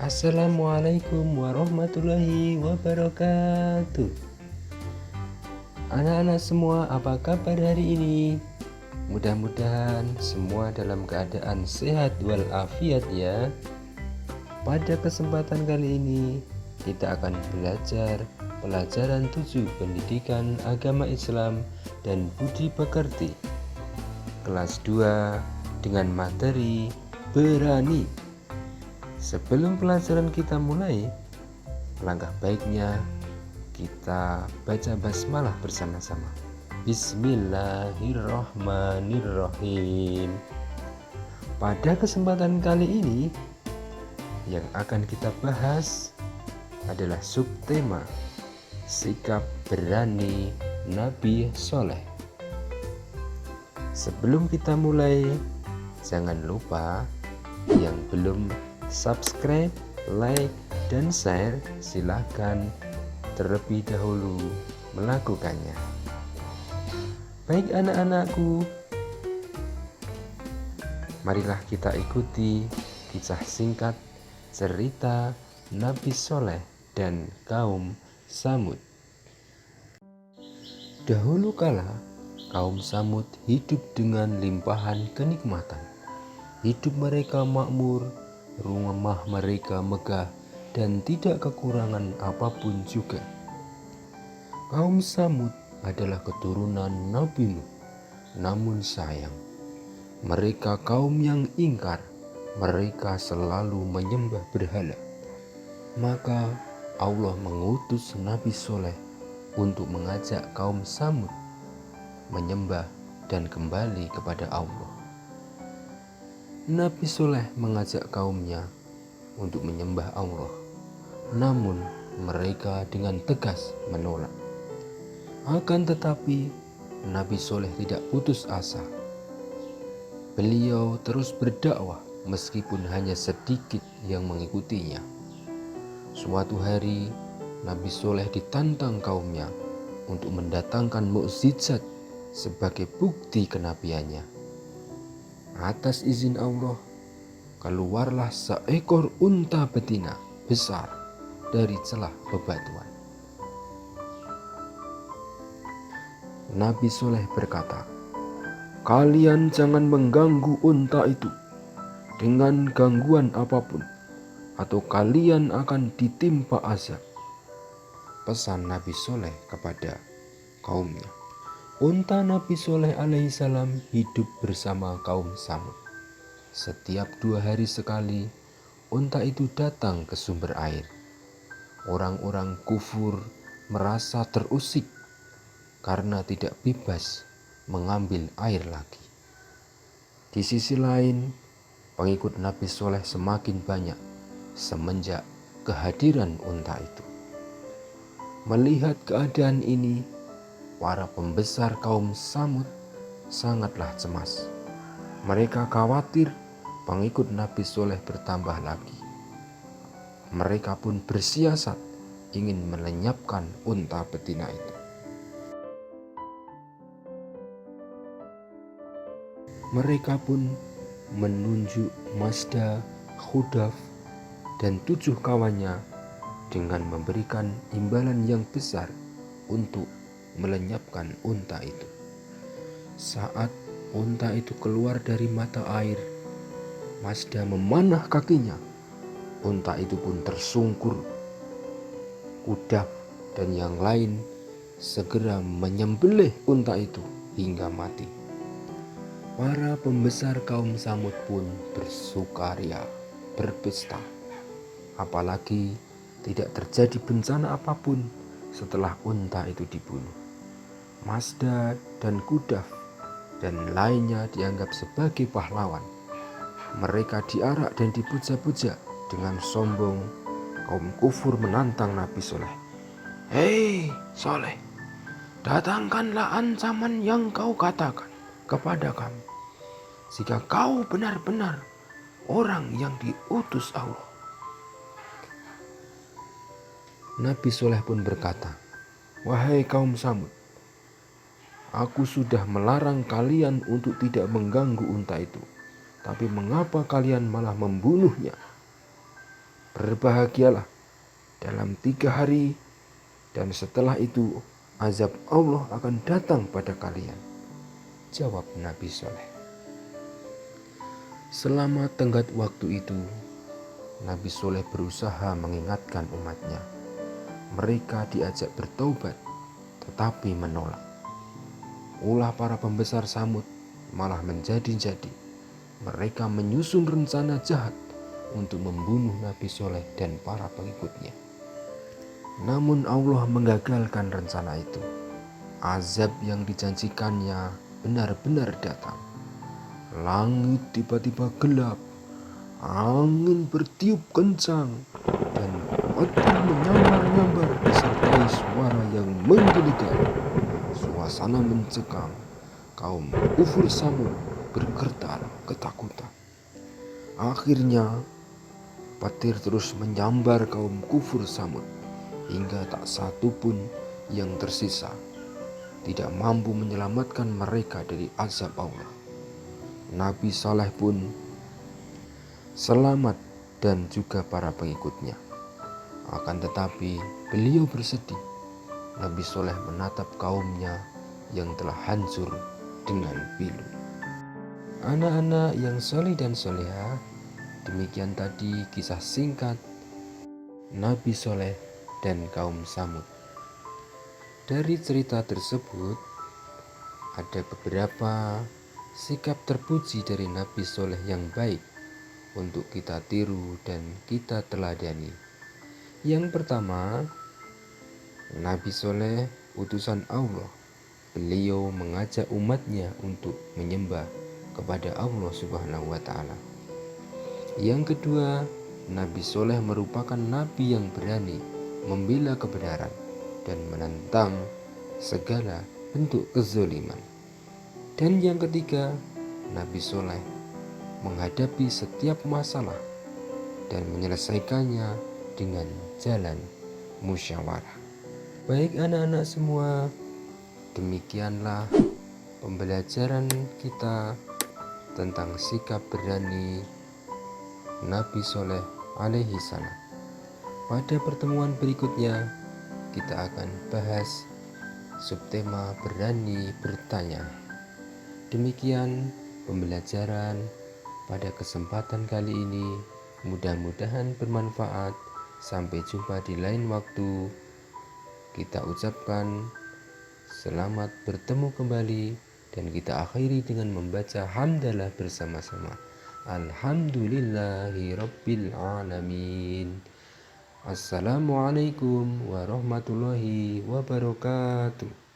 Assalamualaikum warahmatullahi wabarakatuh. Anak-anak semua, apa kabar hari ini? Mudah-mudahan semua dalam keadaan sehat walafiat ya. Pada kesempatan kali ini kita akan belajar pelajaran 7 pendidikan agama Islam dan budi pekerti kelas 2 dengan materi berani. Sebelum pelajaran kita mulai, langkah baiknya kita baca basmalah bersama-sama. Bismillahirrahmanirrahim. Pada kesempatan kali ini yang akan kita bahas adalah subtema sikap berani Nabi Soleh. Sebelum kita mulai, jangan lupa yang belum subscribe, like, dan share silahkan terlebih dahulu melakukannya. Baik anak-anakku, marilah kita ikuti kisah singkat cerita Nabi Soleh dan kaum Samud. Dahulu kala, kaum Samud hidup dengan limpahan kenikmatan. Hidup mereka makmur, rumah mereka megah, dan tidak kekurangan apapun juga. Kaum Samud adalah keturunan Nabi Nuh. Namun sayang, mereka kaum yang ingkar. Mereka selalu menyembah berhala. Maka Allah mengutus Nabi Soleh untuk mengajak kaum Samud menyembah dan kembali kepada Allah. Nabi Soleh mengajak kaumnya untuk menyembah Allah, namun mereka dengan tegas menolak. Akan tetapi Nabi Soleh tidak putus asa. Beliau terus berdakwah meskipun hanya sedikit yang mengikutinya. Suatu hari Nabi Soleh ditantang kaumnya untuk mendatangkan mukjizat sebagai bukti kenabiannya. Atas izin Allah, keluarlah seekor unta betina besar dari celah bebatuan. Nabi Soleh berkata, "Kalian jangan mengganggu unta itu dengan gangguan apapun, atau kalian akan ditimpa azab." Pesan Nabi Soleh kepada kaumnya. Unta Nabi Soleh alaihissalam hidup bersama kaum Samud. Setiap 2 hari sekali, unta itu datang ke sumber air. Orang-orang kufur merasa terusik karena tidak bebas mengambil air lagi. Di sisi lain, pengikut Nabi Soleh semakin banyak semenjak kehadiran unta itu. Melihat keadaan ini, para pembesar kaum Samud sangatlah cemas. Mereka khawatir pengikut Nabi Soleh bertambah lagi. Mereka pun bersiasat ingin melenyapkan unta betina itu. Mereka pun menunjuk Mazda, Khudaf, dan 7 kawannya dengan memberikan imbalan yang besar untuk melenyapkan unta itu. Saat unta itu keluar dari mata air, Mazda memanah kakinya. Unta itu pun tersungkur. Khudaf dan yang lain segera menyembelih unta itu hingga mati. Para pembesar kaum Samud pun bersukaria, berpesta. Apalagi tidak terjadi bencana apapun setelah unta itu dibunuh. Mazda dan Khudaf dan lainnya dianggap sebagai pahlawan. Mereka diarak dan dipuja-puja. Dengan sombong, kaum kufur menantang Nabi Soleh. "Hei Soleh, datangkanlah ancaman yang kau katakan kepada kami, jika kau benar-benar orang yang diutus Allah." Nabi Soleh pun berkata, "Wahai kaum Samud, aku sudah melarang kalian untuk tidak mengganggu unta itu. Tapi mengapa kalian malah membunuhnya?" Berbahagialah dalam 3 hari, dan setelah itu azab Allah akan datang pada kalian, jawab Nabi Soleh. Selama tenggat waktu itu, Nabi Soleh berusaha mengingatkan umatnya. Mereka diajak bertaubat, tetapi menolak. Ulah para pembesar Samud malah menjadi-jadi. Mereka menyusun rencana jahat untuk membunuh Nabi Soleh dan para pengikutnya. Namun Allah menggagalkan rencana itu. Azab yang dijanjikannya benar-benar datang. Langit tiba-tiba gelap, angin bertiup kencang, dan batu menyambar-nyambar disertai suara yang menggelegar. Suasana mencekam, kaum kufur Samud bergetar ketakutan. Akhirnya petir terus menyambar kaum kufur Samud hingga tak satu pun yang tersisa, tidak mampu menyelamatkan mereka dari azab Allah. Nabi Saleh pun selamat dan juga para pengikutnya. Akan tetapi beliau bersedih. Nabi Soleh menatap kaumnya yang telah hancur dengan pilu. Anak-anak yang soleh dan soleha, demikian tadi kisah singkat Nabi Soleh dan kaum Samud. Dari cerita tersebut ada beberapa sikap terpuji dari Nabi Soleh yang baik untuk kita tiru dan kita teladani. Yang pertama, Nabi Soleh utusan Allah. Beliau mengajak umatnya untuk menyembah kepada Allah Subhanahu wa Ta'ala. Yang kedua, Nabi Soleh merupakan nabi yang berani membela kebenaran dan menentang segala bentuk kezaliman. Dan yang ketiga, Nabi Soleh menghadapi setiap masalah dan menyelesaikannya dengan jalan musyawarah. Baik anak-anak semua, demikianlah pembelajaran kita tentang sikap berani Nabi Soleh alaihi salam. Pada pertemuan berikutnya kita akan bahas subtema berani bertanya. Demikian pembelajaran pada kesempatan kali ini. Mudah-mudahan bermanfaat. Sampai jumpa di lain waktu. Kita ucapkan selamat bertemu kembali dan kita akhiri dengan membaca hamdalah bersama-sama. Alhamdulillahirabbil alamin. Assalamualaikum warahmatullahi wabarakatuh.